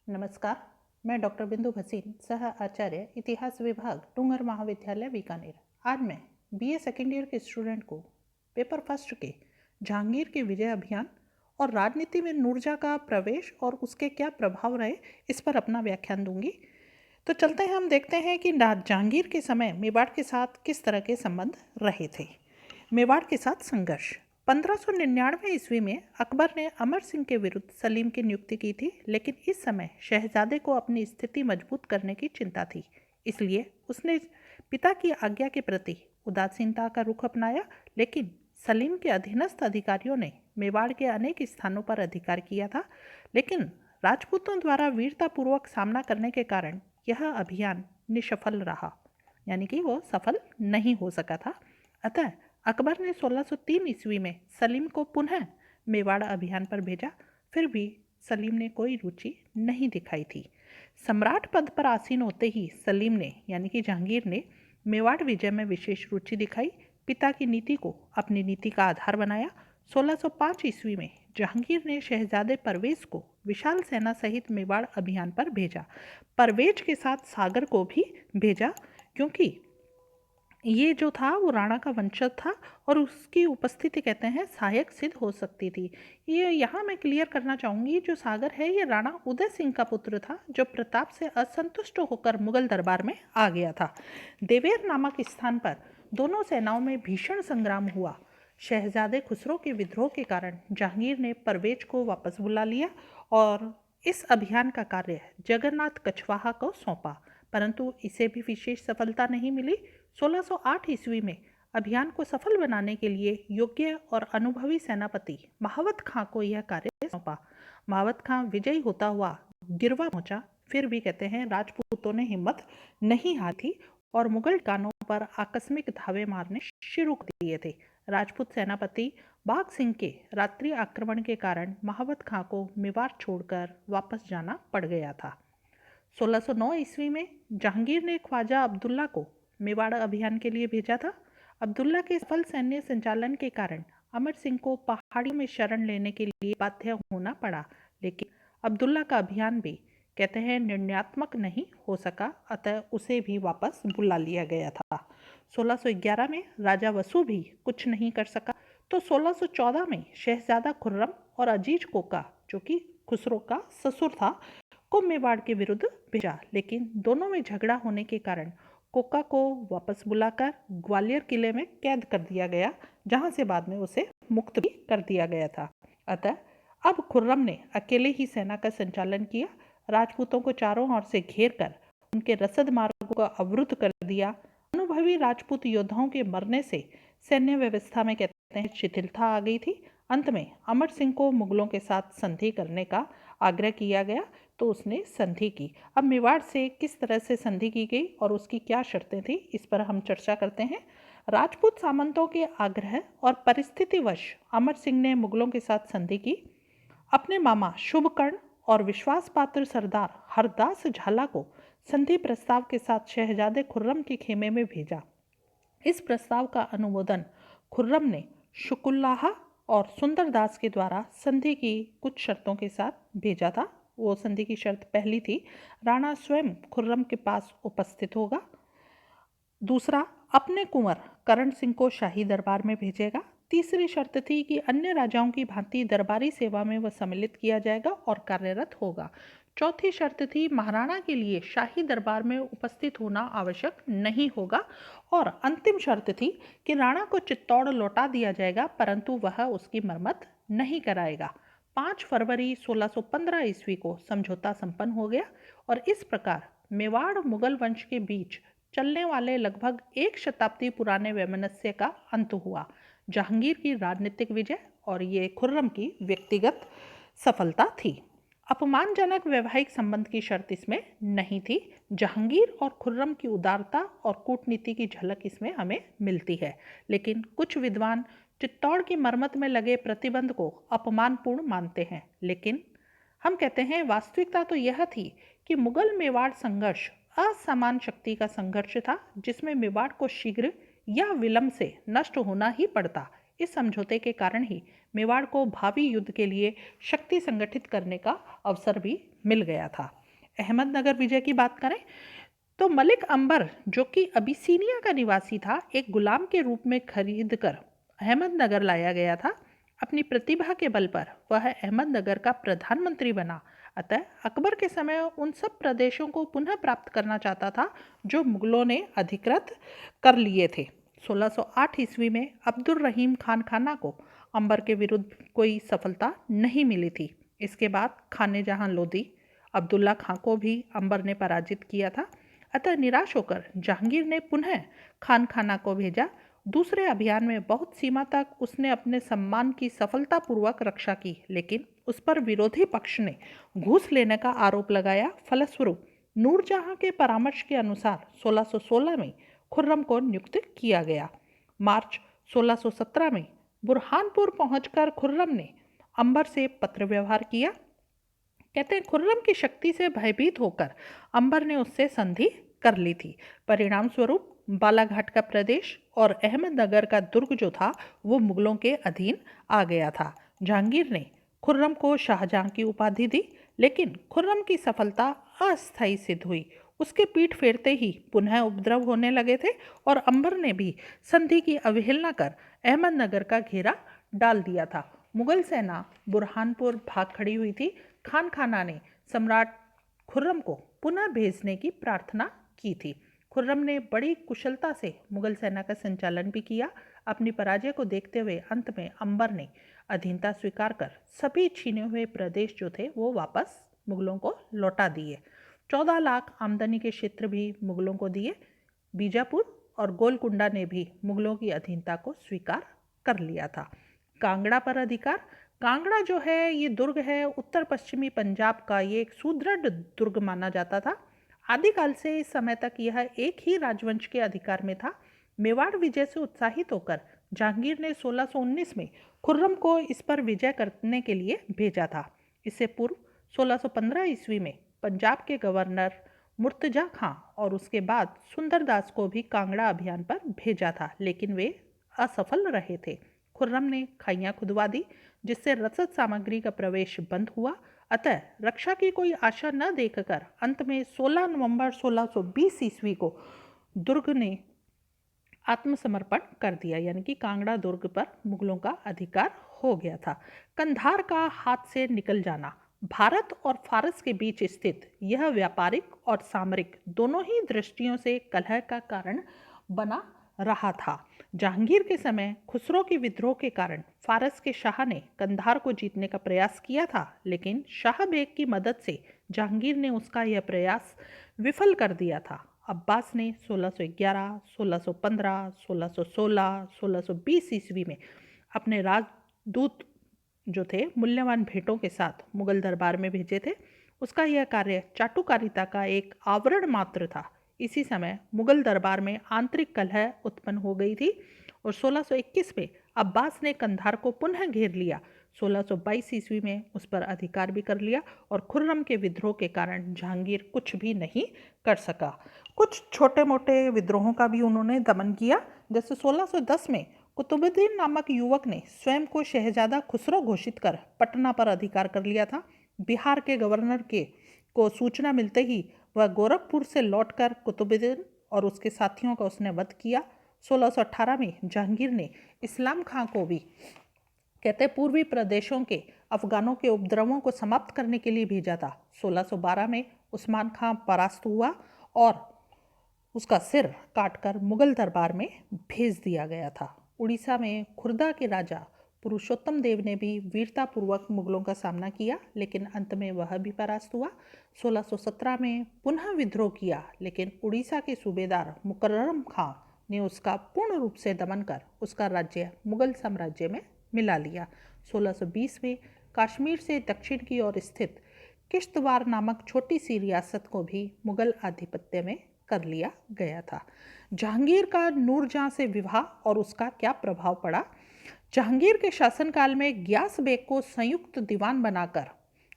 नमस्कार, मैं डॉक्टर बिंदु भसीन, सह आचार्य इतिहास विभाग, डूंगर महाविद्यालय बीकानेर। आज मैं बीए सेकेंड ईयर के स्टूडेंट को पेपर फर्स्ट के जहांगीर के विजय अभियान और राजनीति में नूरजहाँ का प्रवेश और उसके क्या प्रभाव रहे, इस पर अपना व्याख्यान दूंगी। तो चलते हैं, हम देखते हैं कि जहांगीर के समय मेवाड़ के साथ किस तरह के संबंध रहे थे। मेवाड़ के साथ संघर्ष। 1599 ईस्वी में अकबर ने अमर सिंह के विरुद्ध सलीम की नियुक्ति की थी, लेकिन इस समय शहजादे को अपनी स्थिति मजबूत करने की चिंता थी। इसलिए उसने पिता की आज्ञा के प्रति उदासीनता का रुख अपनाया। लेकिन सलीम के अधीनस्थ अधिकारियों ने मेवाड़ के अनेक स्थानों पर अधिकार किया था, लेकिन राजपूतों द्वारा वीरतापूर्वक सामना करने के कारण यह अभियान निष्फल रहा, यानी कि वो सफल नहीं हो सका था। अतः अकबर ने 1603 ईस्वी में सलीम को पुनः मेवाड़ अभियान पर भेजा। फिर भी सलीम ने कोई रुचि नहीं दिखाई थी। सम्राट पद पर आसीन होते ही सलीम ने, यानी कि जहांगीर ने, मेवाड़ विजय में विशेष रुचि दिखाई। पिता की नीति को अपनी नीति का आधार बनाया। 1605 ईस्वी में जहांगीर ने शहजादे परवेज को विशाल सेना सहित मेवाड़ अभियान पर भेजा। परवेज के साथ सागर को भी भेजा, क्योंकि ये जो था वो राणा का वंशज था और उसकी उपस्थिति कहते हैं सहायक सिद्ध हो सकती थी। ये यहाँ मैं क्लियर करना चाहूँगी, जो सागर है ये राणा उदय सिंह का पुत्र था, जो प्रताप से असंतुष्ट होकर मुगल दरबार में आ गया था। देवेर नामक स्थान पर दोनों सेनाओं में भीषण संग्राम हुआ। शहजादे खुसरो के विद्रोह के कारण जहांगीर ने परवेज को वापस बुला लिया और इस अभियान का कार्य जगन्नाथ कछवाहा को सौंपा, परंतु इसे भी विशेष सफलता नहीं मिली। 1608 ईस्वी में अभियान को सफल बनाने के लिए योग्य और अनुभवी सेनापति महावत खां को यह कार्य सौंपा। महावत खां विजयी होता हुआ गिरवा पहुंचा। फिर भी कहते हैं राजपूतों ने हिम्मत नहीं हारी और मुगल कानों पर आकस्मिक धावे मारने शुरू कर दिए थे। राजपूत सेनापति बाघ सिंह के रात्रि आक्रमण के कारण महावत खां को मेवाड़ छोड़कर वापस जाना पड़ गया था। 1609 ईस्वी में जहांगीर ने ख्वाजा अब्दुल्ला को मेवाड़ अभियान के लिए भेजा था। अब्दुल्ला के सफल सैन्य संचालन के कारण अमर सिंह को पहाड़ियों में शरण लेने के लिए बाध्य होना पड़ा, लेकिन अब्दुल्ला का अभियान भी कहते हैं निर्णयात्मक नहीं हो सका, अतः उसे भी वापस बुला लिया गया था। 1611 में राजा वसु भी कुछ नहीं कर सका, तो 1614 में शहजादा खुर्रम और अजीज कोका, जो कि खुसरो का ससुर था, को मेवाड़ के विरुद्ध भेजा, लेकिन दोनों में झगड़ा होने के कारण कोका को वापस बुलाकर ग्वालियर किले में कैद कर दिया गया, जहां से बाद में उसे मुक्त भी कर दिया गया था। अतः अब खुर्रम ने अकेले ही सेना का संचालन किया। राजपूतों को चारों ओर से घेर कर उनके रसद मार्गों को अवरुद्ध कर दिया। अनुभवी राजपूत योद्धाओं के मरने से सैन्य व्यवस्था में कहते हैं शिथिलता आ गई थी। अंत में अमर सिंह को मुगलों के साथ संधि करने का आग्रह किया गया, तो उसने संधि की। अब मेवाड़ से किस तरह से संधि की गई और उसकी क्या शर्तें थी, इस पर हम चर्चा करते हैं। राजपूत सामंतों के आग्रह और परिस्थितिवश अमर सिंह ने मुगलों के साथ संधि की। अपने मामा शुभकर्ण और विश्वास पात्र सरदार हरदास झाला को संधि प्रस्ताव के साथ शहजादे खुर्रम के खेमे में भेजा। इस प्रस्ताव का अनुमोदन खुर्रम ने शुकुल्लाह और सुंदरदास के द्वारा संधि की कुछ शर्तों के साथ भेजा था। वो संधि की शर्त पहली थी, राणा स्वयं खुर्रम के पास उपस्थित होगा। दूसरा, अपने कुंवर करण सिंह को शाही दरबार में भेजेगा। तीसरी शर्त थी कि अन्य राजाओं की भांति दरबारी सेवा में वह सम्मिलित किया जाएगा और कार्यरत होगा। चौथी शर्त थी, महाराणा के लिए शाही दरबार में उपस्थित होना आवश्यक नहीं होगा। और अंतिम शर्त थी कि राणा को चित्तौड़ लौटा दिया जाएगा, परंतु वह उसकी मरम्मत नहीं कराएगा। 5 फरवरी 1615 ईस्वी को समझौता संपन्न हो गया और इस प्रकार मेवाड़ मुगल वंश के बीच चलने वाले लगभग 1 शताब्दी पुराने वैमनस्य का अंत हुआ। जहांगीर की राजनीतिक विजय और ये खुर्रम की व्यक्तिगत सफलता थी। अपमानजनक वैवाहिक संबंध की शर्त इसमें नहीं थी। जहांगीर और खुर्रम की उदारता और कूटनीति की झलक इसमें हमें मिलती है, लेकिन कुछ विद्वान चित्तौड़ की मरम्मत में लगे प्रतिबंध को अपमानपूर्ण मानते हैं। लेकिन हम कहते हैं वास्तविकता तो यह थी कि मुगल मेवाड़ संघर्ष असमान शक्ति का संघर्ष था, जिसमें मेवाड़ को शीघ्र या विलंब से नष्ट होना ही पड़ता। इस समझौते के कारण ही मेवाड़ को भावी युद्ध के लिए शक्ति संगठित करने का अवसर भी मिल गया था। अहमदनगर विजय की बात करें तो मलिक अंबर, जो कि अबिसीनिया का निवासी था, एक गुलाम के रूप में खरीद कर अहमदनगर लाया गया था। अपनी प्रतिभा के बल पर वह अहमदनगर का प्रधानमंत्री बना। अतः अकबर के समय उन सब प्रदेशों को पुनः प्राप्त करना चाहता था जो मुगलों ने अधिकृत कर लिए थे। 1608 ईस्वी में अब्दुल रहीम खान खाना को अंबर के विरुद्ध कोई सफलता नहीं मिली थी। इसके बाद खाने जहां लोधी अब्दुल्ला खां को भी अंबर ने पराजित किया था। अतः निराश होकर जहांगीर ने पुनः खान खाना को भेजा। दूसरे अभियान में बहुत सीमा तक उसने अपने सम्मान की सफलतापूर्वक रक्षा की, लेकिन उस पर विरोधी पक्ष ने घूस लेने का आरोप लगाया। फलस्वरूप नूरजहां के परामर्श के अनुसार 1616 में खुर्रम को नियुक्त किया गया। मार्च 1617 में बुरहानपुर पहुंचकर खुर्रम ने अंबर से पत्र व्यवहार किया। कहते हैं खुर्रम की शक्ति से भयभीत होकर अंबर ने उससे संधि कर ली थी। परिणाम स्वरूप बालाघाट का प्रदेश और अहमदनगर का दुर्ग जो था वो मुगलों के अधीन आ गया था। जहांगीर ने खुर्रम को शाहजहां की उपाधि दी, लेकिन खुर्रम की सफलता अस्थायी सिद्ध हुई। उसके पीठ फेरते ही पुनः उपद्रव होने लगे थे और अंबर ने भी संधि की अवहेलना कर अहमदनगर का घेरा डाल दिया था। मुगल सेना बुरहानपुर भाग खड़ी हुई थी। खान खाना ने सम्राट खुर्रम को पुनः भेजने की प्रार्थना की थी। खुर्रम ने बड़ी कुशलता से मुगल सेना का संचालन भी किया। अपनी पराजय को देखते हुए अंत में अंबर ने अधीनता स्वीकार कर सभी छीने हुए प्रदेश जो थे वो वापस मुगलों को लौटा दिए। 14 लाख आमदनी के क्षेत्र भी मुगलों को दिए। बीजापुर और गोलकुंडा ने भी मुगलों की अधीनता को स्वीकार कर लिया था। कांगड़ा पर अधिकार। कांगड़ा जो है ये दुर्ग है उत्तर पश्चिमी पंजाब का। ये एक सुदृढ़ दुर्ग माना जाता था। आदिकाल से इस समय तक यह एक ही राजवंश के अधिकार में था। मेवाड़ विजय से उत्साहित होकर जहांगीर ने 1619 में खुर्रम को इस पर विजय करने के लिए भेजा था। इससे पूर्व 1615 ईस्वी में पंजाब के गवर्नर मुर्तजा खां और उसके बाद सुंदरदास को भी कांगड़ा अभियान पर भेजा था, लेकिन वे असफल रहे थे। खुर्रम ने खाइयां खुदवा दी, जिससे रसद सामग्री का प्रवेश बंद हुआ। अतः रक्षा की कोई आशा न देखकर अंत में 16 नवंबर 1620 ईस्वी को दुर्ग ने आत्मसमर्पण कर दिया, यानी कि कांगड़ा दुर्ग पर मुगलों का अधिकार हो गया था। कंधार का हाथ से निकल जाना। भारत और फारस के बीच स्थित यह व्यापारिक और सामरिक दोनों ही दृष्टियों से कलह का कारण बना रहा था। जहांगीर के समय खुसरो के विद्रोह के कारण फारस के शाह ने कंधार को जीतने का प्रयास किया था, लेकिन शाह बेग की मदद से जहांगीर ने उसका यह प्रयास विफल कर दिया था। अब्बास ने 1611, 1615, 1616, 1620 ईस्वी में अपने राजदूत जो थे मूल्यवान भेंटों के साथ मुगल दरबार में भेजे थे। उसका यह कार्य चाटुकारिता का एक आवरण मात्र था। इसी समय मुगल दरबार में आंतरिक कलह उत्पन्न हो गई थी और 1621 में अब्बास ने कंधार को पुनः घेर लिया। 1622 ईस्वी में उस पर अधिकार भी कर लिया और खुर्रम के विद्रोह के कारण जहांगीर कुछ भी नहीं कर सका। कुछ छोटे मोटे विद्रोहों का भी उन्होंने दमन किया। जैसे 1610 में कुतुबुद्दीन नामक युवक ने स्वयं को शहजादा खुसरो घोषित कर पटना पर अधिकार कर लिया था। बिहार के गवर्नर को सूचना मिलते ही वह गोरखपुर से लौटकर कुतुबुद्दीन और उसके साथियों का उसने वध किया। 1618 में जहांगीर ने इस्लाम खां को भी कहते पूर्वी प्रदेशों के अफगानों के उपद्रवों को समाप्त करने के लिए भेजा था। 1612 में उस्मान खां परास्त हुआ और उसका सिर काटकर मुगल दरबार में भेज दिया गया था। उड़ीसा में खुर्दा के राजा पुरुषोत्तम देव ने भी वीरतापूर्वक मुगलों का सामना किया, लेकिन अंत में वह भी परास्त हुआ। 1617 में पुनः विद्रोह किया, लेकिन उड़ीसा के सूबेदार मुकर्रम खां ने उसका पूर्ण रूप से दमन कर उसका राज्य मुगल साम्राज्य में मिला लिया। 1620 में कश्मीर से दक्षिण की ओर स्थित किश्तवाड़ नामक छोटी सी रियासत को भी मुगल आधिपत्य में कर लिया गया था। जहांगीर का नूरजहां से विवाह और उसका क्या प्रभाव पड़ा। जहांगीर के शासनकाल में गियास बेग को संयुक्त दीवान बनाकर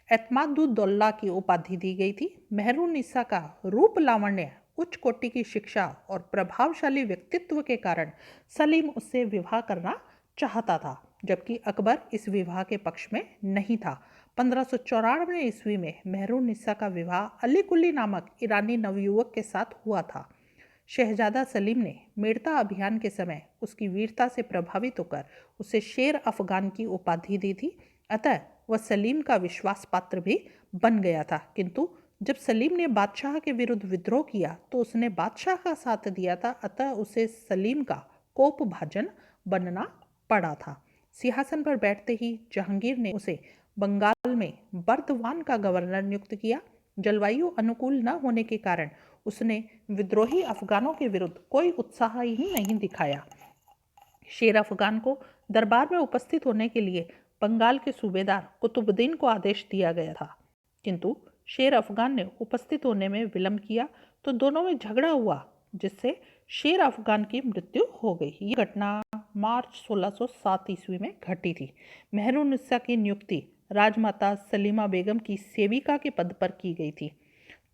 एतमादुद्दौला की उपाधि दी गई थी। मेहरुन्निसा का रूप लावण्य, उच्च कोटि की शिक्षा और प्रभावशाली व्यक्तित्व के कारण सलीम उससे विवाह करना चाहता था, जबकि अकबर इस विवाह के पक्ष में नहीं था। 1594 ईस्वी में मेहरुन्निसा का विवाह अली कुली नामक ईरानी नवयुवक के साथ हुआ था। शहजादा सलीम ने मेड़ता अभियान के समय उसकी वीरता से प्रभावित होकर उसे शेर अफगान की उपाधि दी थी, अतः वह सलीम का विश्वास पात्र भी बन गया था। किंतु जब सलीम ने बादशाह के विरुद्ध विद्रोह किया तो उसने बादशाह का साथ दिया था, अतः उसे सलीम का कोपभाजन बनना पड़ा था। सिंहासन पर बैठते ही जहांगीर ने उसे बंगाल में बर्दवान का गवर्नर नियुक्त किया। जलवायु अनुकूल न होने के कारण उसने विद्रोही अफगानों के विरुद्ध कोई उत्साह ही नहीं दिखाया। शेर अफगान को दरबार में उपस्थित होने के लिए बंगाल के सूबेदार कुतुबुद्दीन को आदेश दिया गया था, किंतु शेर अफगान ने उपस्थित होने में विलंब किया तो दोनों में झगड़ा हुआ, जिससे शेर अफगान की मृत्यु हो गई। यह घटना मार्च 1607 ईस्वी में घटी थी। मेहरुन्निसा की नियुक्ति राजमाता सलीमा बेगम की सेविका के पद पर की गई थी।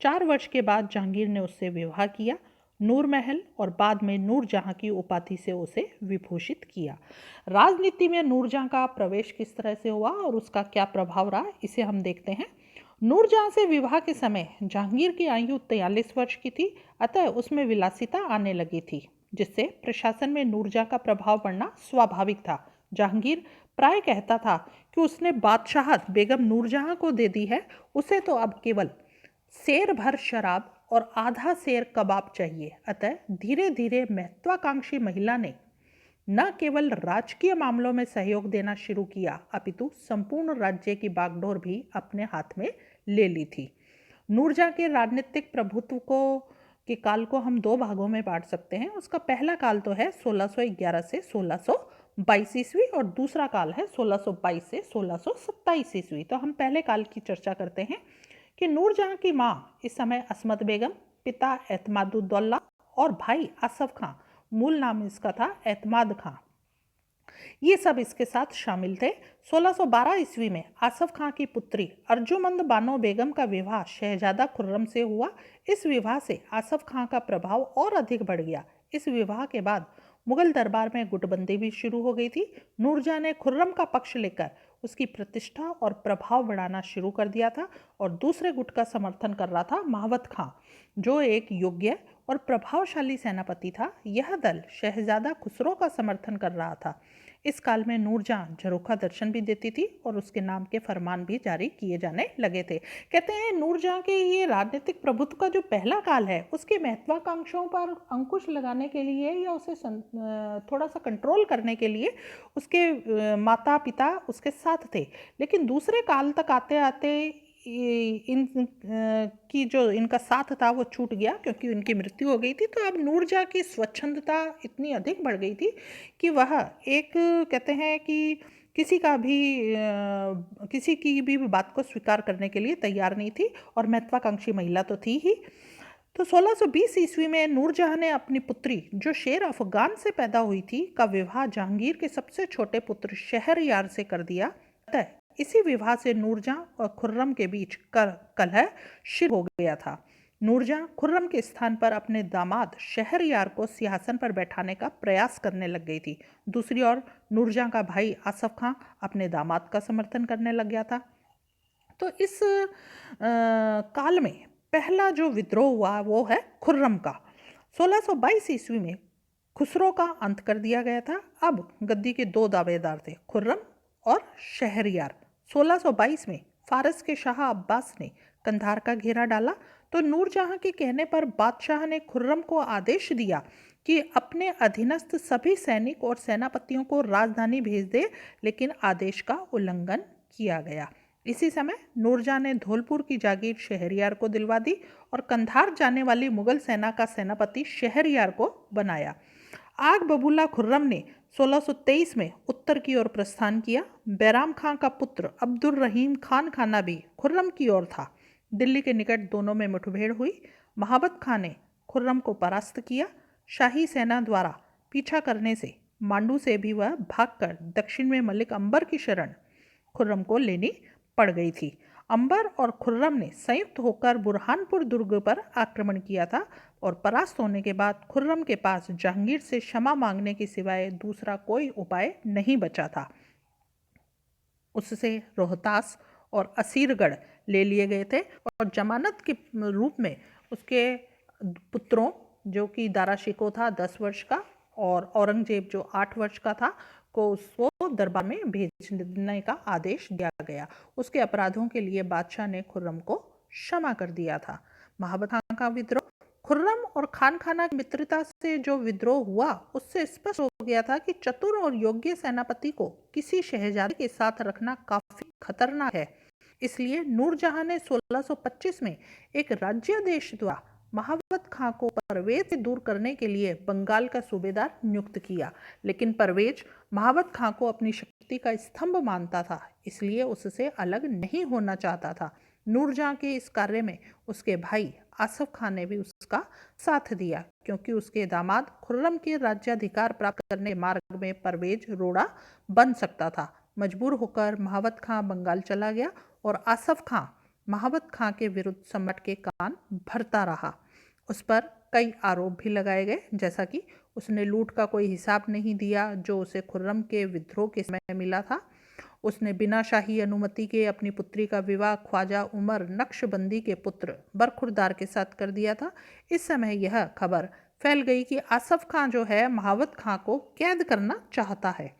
4 वर्ष के बाद जहांगीर ने उससे विवाह किया। नूर महल और बाद में नूरजहां की उपाधि से उसे विभूषित किया। राजनीति में नूरजहां का प्रवेश किस तरह से हुआ और उसका क्या प्रभाव रहा, इसे हम देखते हैं। नूरजहां से विवाह के समय जहांगीर की आयु 43 वर्ष की थी, अतः उसमें विलासिता आने लगी थी, जिससे प्रशासन में नूरजहां का प्रभाव बढ़ना स्वाभाविक था। जहांगीर प्राय कहता था कि उसने बादशाहत बेगम नूरजहां को दे दी है, उसे तो अब केवल सेर भर शराब और आधा सेर कबाब चाहिए। अतः धीरे धीरे महत्वाकांक्षी महिला ने न केवल राजकीय मामलों में सहयोग देना शुरू किया, अपितु संपूर्ण राज्य की बागडोर भी अपने हाथ में ले ली थी। नूरजहां के राजनीतिक प्रभुत्व के काल को हम 2 भागों में बांट सकते हैं। उसका पहला काल तो है 1611 से 1622 ईस्वी और दूसरा काल है 1622 से 1627 ईस्वी। तो हम पहले काल की चर्चा करते हैं कि नूरजहां की मां इस समय असमत बेगम, पिता एतमादुद्दौला और भाई आसफ खां, मूल नाम इसका था एतमाद खां, ये सब इसके साथ शामिल थे। 1612 ईस्वी में आसफ खां की पुत्री अर्जुमंद बानो बेगम का विवाह शहजादा खुर्रम से हुआ। इस विवाह से आसफ खां का प्रभाव और अधिक बढ़ गया। इस विवाह के बाद मुगल दरबार में गुटबंदी भी शुरू हो गई थी। नूरजहां ने खुर्रम का पक्ष लेकर उसकी प्रतिष्ठा और प्रभाव बढ़ाना शुरू कर दिया था और दूसरे गुट का समर्थन कर रहा था महावत खां, जो एक योग्य और प्रभावशाली सेनापति था। यह दल शहजादा खुसरो का समर्थन कर रहा था। इस काल में नूरजहां झरोखा दर्शन भी देती थी और उसके नाम के फरमान भी जारी किए जाने लगे थे। कहते हैं नूरजहां के ये राजनीतिक प्रभुत्व का जो पहला काल है, उसके महत्वाकांक्षाओं पर अंकुश लगाने के लिए या उसे थोड़ा सा कंट्रोल करने के लिए उसके माता पिता उसके साथ थे, लेकिन दूसरे काल तक आते आते की जो इनका साथ था वो छूट गया, क्योंकि उनकी मृत्यु हो गई थी। तो अब नूरजहां की स्वच्छंदता इतनी अधिक बढ़ गई थी कि वह एक कहते हैं कि किसी की भी बात को स्वीकार करने के लिए तैयार नहीं थी और महत्वाकांक्षी महिला तो थी ही। तो 1620 ईस्वी में नूरजहां ने अपनी पुत्री, जो शेर अफगान से पैदा हुई थी, का विवाह जहांगीर के सबसे छोटे पुत्र शहरयार से कर दिया। अतः इसी विवाह से नूरजहां और खुर्रम के बीच कलह शुरू हो गया था। नूरजहां खुर्रम के स्थान पर अपने दामाद शहरयार को सिंहासन पर बैठाने का प्रयास करने लग गई थी। दूसरी ओर नूरजहां का भाई आसफ खां अपने दामाद का समर्थन करने लग गया था। तो इस काल में पहला जो विद्रोह हुआ वो है खुर्रम का। 1622 ईस्वी में खुसरो का अंत कर दिया गया था। अब गद्दी के 2 दावेदार थे, खुर्रम और शहरयार। 1622 में फारस के शाह अब्बास ने कंधार का घेरा डाला, तो नूरजहां के कहने पर बादशाह ने खुर्रम को आदेश दिया कि अपने अधीनस्थ सभी सैनिक और सेनापतियों को राजधानी भेज दे, लेकिन आदेश का उल्लंघन किया गया। इसी समय नूरजहां ने धौलपुर की जागीर शहरयार को दिलवा दी और कंधार जाने वाली मुगल सेना का सेनापति शहरयार को बनाया। आग बबूला खुर्रम ने 1623 में उत्तर की ओर प्रस्थान किया। बैराम खां का पुत्र अब्दुल रहीम खान खाना भी खुर्रम की ओर था। दिल्ली के निकट दोनों में मुठभेड़ हुई। महाबत खां ने खुर्रम को परास्त किया। शाही सेना द्वारा पीछा करने से मांडू से भी वह भागकर दक्षिण में मलिक अंबर की शरण खुर्रम को लेनी पड़ गई थी। अंबर और खुर्रम ने संयुक्त होकर बुरहानपुर दुर्ग पर आक्रमण किया था और परास्त होने के बाद खुर्रम के पास जहांगीर से क्षमा मांगने के सिवाय दूसरा कोई उपाय नहीं बचा था। उससे रोहतास और असीरगढ़ ले लिए गए थे और जमानत के रूप में उसके पुत्रों, जो कि दारा शिकोह था 10 वर्ष का और औरंगजेब जो 8 वर्ष का था, को उसको दरबार में भेजने का आदेश दिया गया। उसके अपराधों के लिए बादशाह ने खुर्रम को क्षमा कर दिया था। महाबत खान का विद्रोह। खुर्रम और खान खाना की मित्रता से जो विद्रोह हुआ उससे स्पष्ट हो गया था कि चतुर और योग्य सेनापति को किसी शहजादे के साथ रखना काफी खतरनाक है। इसलिए नूरजहां ने 1625 में एक राज्यादेश द्वारा महाबत खां को परवेज से दूर करने के लिए बंगाल का सूबेदार नियुक्त किया, लेकिन परवेज महाबत खां को अपनी शक्ति का स्तंभ मानता था, इसलिए उससे अलग नहीं होना चाहता था। नूरजहां के इस कार्य में उसके भाई आसफ खान ने भी उसका साथ दिया, क्योंकि उसके दामाद खुर्रम के राज्याधिकार प्राप्त करने के मार्ग में परवेज रोड़ा बन सकता था। मजबूर होकर महाबत खां बंगाल चला गया और आसफ खां महाबत खां के विरुद्ध सम्राट के कान भरता रहा। उस पर कई आरोप भी लगाए गए, जैसा कि उसने लूट का कोई हिसाब नहीं दिया जो उसे खुर्रम के विद्रोह के समय मिला था। उसने बिना शाही अनुमति के अपनी पुत्री का विवाह ख्वाजा उमर नक्शबंदी के पुत्र बरखुरदार के साथ कर दिया था। इस समय यह खबर फैल गई कि आसफ खां जो है महाबत खां को कैद करना चाहता है।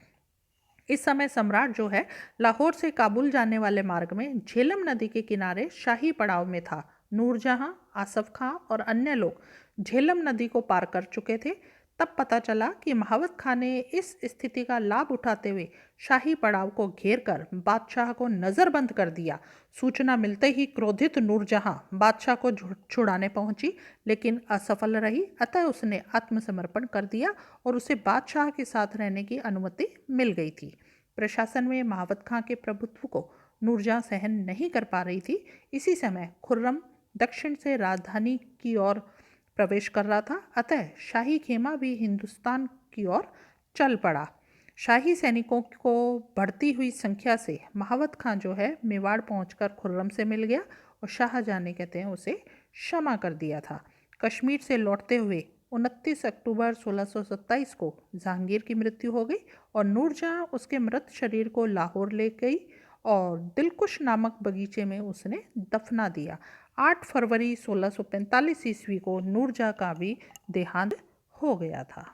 इस समय सम्राट जो है लाहौर से काबुल जाने वाले मार्ग में झेलम नदी के किनारे शाही पड़ाव में था। नूरजहां, आसफ खां और अन्य लोग झेलम नदी को पार कर चुके थे। तब पता चला कि महाबत खां ने इस स्थिति का लाभ उठाते हुए शाही पड़ाव को घेर कर बादशाह को नज़रबंद कर दिया। सूचना मिलते ही क्रोधित नूरजहां बादशाह को छुड़ाने पहुंची, लेकिन असफल रही। अतः उसने आत्मसमर्पण कर दिया और उसे बादशाह के साथ रहने की अनुमति मिल गई थी। प्रशासन में महाबत खां के प्रभुत्व को नूरजहां सहन नहीं कर पा रही थी। इसी समय खुर्रम दक्षिण से राजधानी की ओर प्रवेश कर रहा था, अतः शाही खेमा भी हिंदुस्तान की ओर चल पड़ा। शाही सैनिकों को बढ़ती हुई संख्या से महाबत खां जो है मेवाड़ पहुंचकर खुर्रम से मिल गया और शाहजहां ने कहते हैं उसे क्षमा कर दिया था। कश्मीर से लौटते हुए 29 अक्टूबर 1627 को जहांगीर की मृत्यु हो गई और नूरजहां उसके मृत शरीर को लाहौर ले गई और दिलकुश नामक बगीचे में उसने दफना दिया। 8 फरवरी 1645 ईस्वी को नूरजहां का भी देहांत हो गया था।